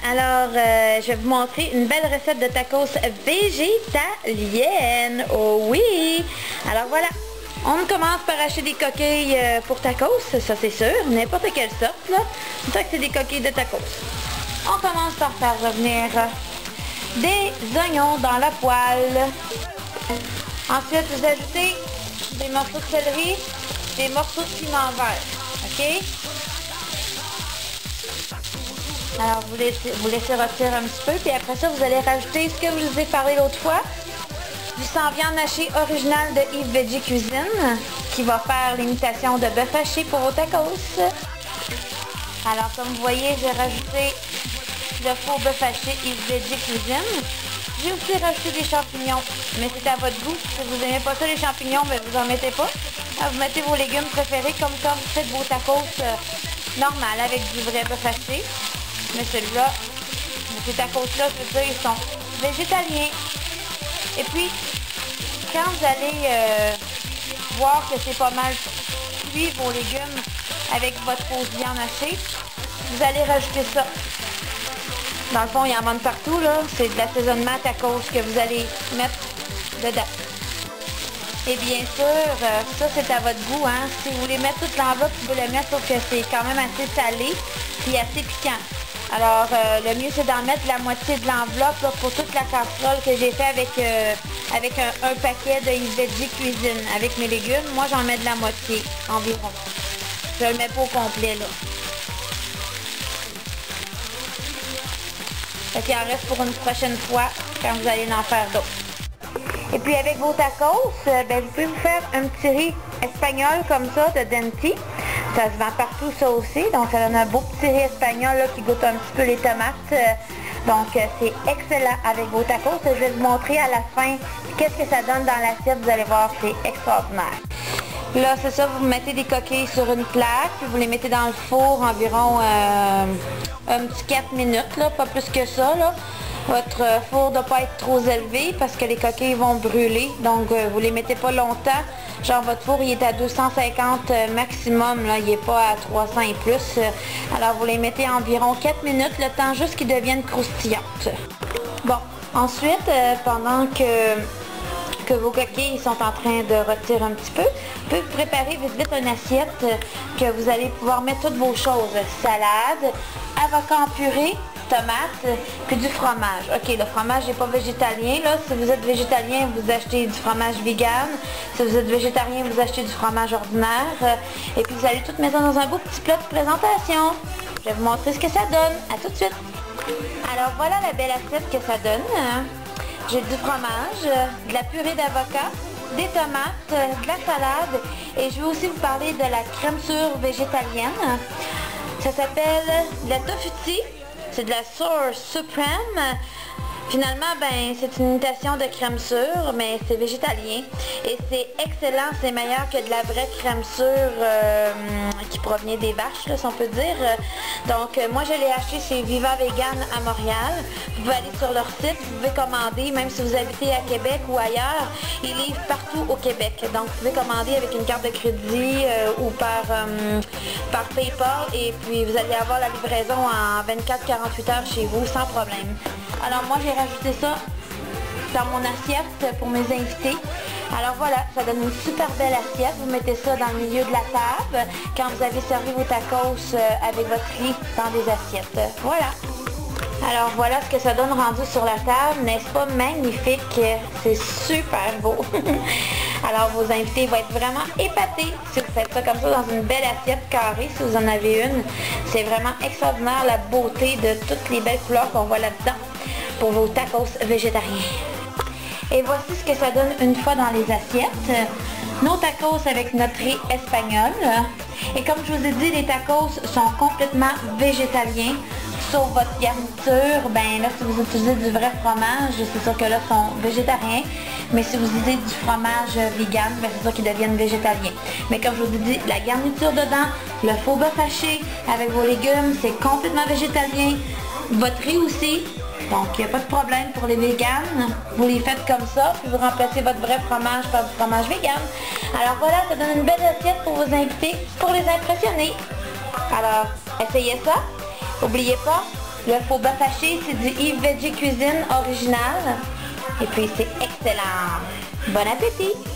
Alors, je vais vous montrer une belle recette de tacos végétalienne. Oh oui! Alors voilà, on commence par acheter des coquilles pour tacos, ça c'est sûr, n'importe quelle sorte là. Tant que c'est des coquilles de tacos. On commence par faire revenir des oignons dans la poêle. Ensuite, vous ajoutez des morceaux de céleri, des morceaux de piment vert. OK? Alors, vous laissez rôtir un petit peu, puis après ça, vous allez rajouter ce que je vous ai parlé l'autre fois, du sang viande haché original de Yves Veggie Cuisine, qui va faire l'imitation de bœuf haché pour vos tacos. Alors, comme vous voyez, j'ai rajouté le faux bœuf haché Yves Veggie Cuisine. J'ai aussi rajouté des champignons, mais c'est à votre goût. Si vous n'aimez pas ça, les champignons, ben vous n'en mettez pas. Alors, vous mettez vos légumes préférés, comme quand vous faites vos tacos normal avec du vrai bœuf haché. Mais celui-là, ces tacos-là, je veux dire, ils sont végétaliens. Et puis, quand vous allez voir que c'est pas mal cuit vos légumes avec votre fausse viande hachée, vous allez rajouter ça. Dans le fond, il y en manque partout, là. C'est de l'assaisonnement tacos que vous allez mettre dedans. Et bien sûr, ça c'est à votre goût, hein. Si vous voulez mettre toute l'enveloppe, vous pouvez le mettre, sauf que c'est quand même assez salé et assez piquant. Alors, le mieux c'est d'en mettre la moitié de l'enveloppe pour toute la casserole que j'ai fait avec un paquet de Yves Veggie Cuisine. Avec mes légumes, moi j'en mets de la moitié environ. Je le mets pas au complet, là. Fait qu'il en reste pour une prochaine fois quand vous allez en faire d'autres. Et puis avec vos tacos, ben, vous pouvez vous faire un petit riz espagnol comme ça de Denti. Ça se vend partout ça aussi, donc ça donne un beau petit riz espagnol là, qui goûte un petit peu les tomates. Donc c'est excellent avec vos tacos. Je vais vous montrer à la fin qu'est-ce que ça donne dans l'assiette. Vous allez voir, c'est extraordinaire. Là c'est ça, vous mettez des coquilles sur une plaque, puis vous les mettez dans le four environ un petit 4 minutes, là, pas plus que ça. Là. Votre four ne doit pas être trop élevé parce que les coquilles vont brûler. Donc, vous les mettez pas longtemps. Genre, votre four, il est à 250 maximum. Là, il n'est pas à 300 et plus. Alors, vous les mettez environ 4 minutes, le temps juste qu'ils deviennent croustillantes. Bon, ensuite, pendant que vos coquilles sont en train de rôtir un petit peu, vous pouvez préparer vite vite une assiette que vous allez pouvoir mettre toutes vos choses. Salade, avocat en purée, tomates, puis du fromage. Ok, le fromage n'est pas végétalien. Là, si vous êtes végétalien, vous achetez du fromage vegan. Si vous êtes végétarien, vous achetez du fromage ordinaire. Et puis vous allez tout mettre dans un beau petit plat de présentation. Je vais vous montrer ce que ça donne. À tout de suite. Alors voilà la belle assiette que ça donne. J'ai du fromage, de la purée d'avocat, des tomates, de la salade. Et je vais aussi vous parler de la crème sure végétalienne. Ça s'appelle la tofuti. C'est de la Sour Supreme. Finalement, ben, c'est une imitation de crème sure, mais c'est végétalien. Et c'est excellent, c'est meilleur que de la vraie crème sure qui provient des vaches, là, si on peut dire. Donc, moi, je l'ai acheté chez Viva Vegan à Montréal. Vous pouvez aller sur leur site, vous pouvez commander, même si vous habitez à Québec ou ailleurs, ils livrent partout au Québec. Donc, vous pouvez commander avec une carte de crédit ou par PayPal, et puis vous allez avoir la livraison en 24-48 heures chez vous, sans problème. Alors moi j'ai rajouté ça dans mon assiette pour mes invités. Alors voilà, ça donne une super belle assiette. Vous mettez ça dans le milieu de la table quand vous avez servi vos tacos avec votre riz dans des assiettes. Voilà. Alors voilà ce que ça donne rendu sur la table. N'est-ce pas magnifique? C'est super beau. Alors vos invités vont être vraiment épatés si vous faites ça comme ça dans une belle assiette carrée, si vous en avez une. C'est vraiment extraordinaire la beauté de toutes les belles couleurs qu'on voit là-dedans pour vos tacos végétariens. Et voici ce que ça donne une fois dans les assiettes. Nos tacos avec notre riz espagnol. Et comme je vous ai dit, les tacos sont complètement végétaliens. Sauf votre garniture, ben là si vous utilisez du vrai fromage, c'est sûr que là ils sont végétariens. Mais si vous utilisez du fromage vegan, ben c'est sûr qu'ils deviennent végétaliens. Mais comme je vous ai dit, la garniture dedans, le faux bœuf haché avec vos légumes, c'est complètement végétalien. Votre riz aussi. Donc, il n'y a pas de problème pour les véganes. Vous les faites comme ça, puis vous remplacez votre vrai fromage par du fromage vegan. Alors voilà, ça donne une belle assiette pour vos invités, pour les impressionner. Alors, essayez ça. N'oubliez pas, Le faux bœuf haché, c'est du Yves Veggie Cuisine original. Et puis c'est excellent. Bon appétit!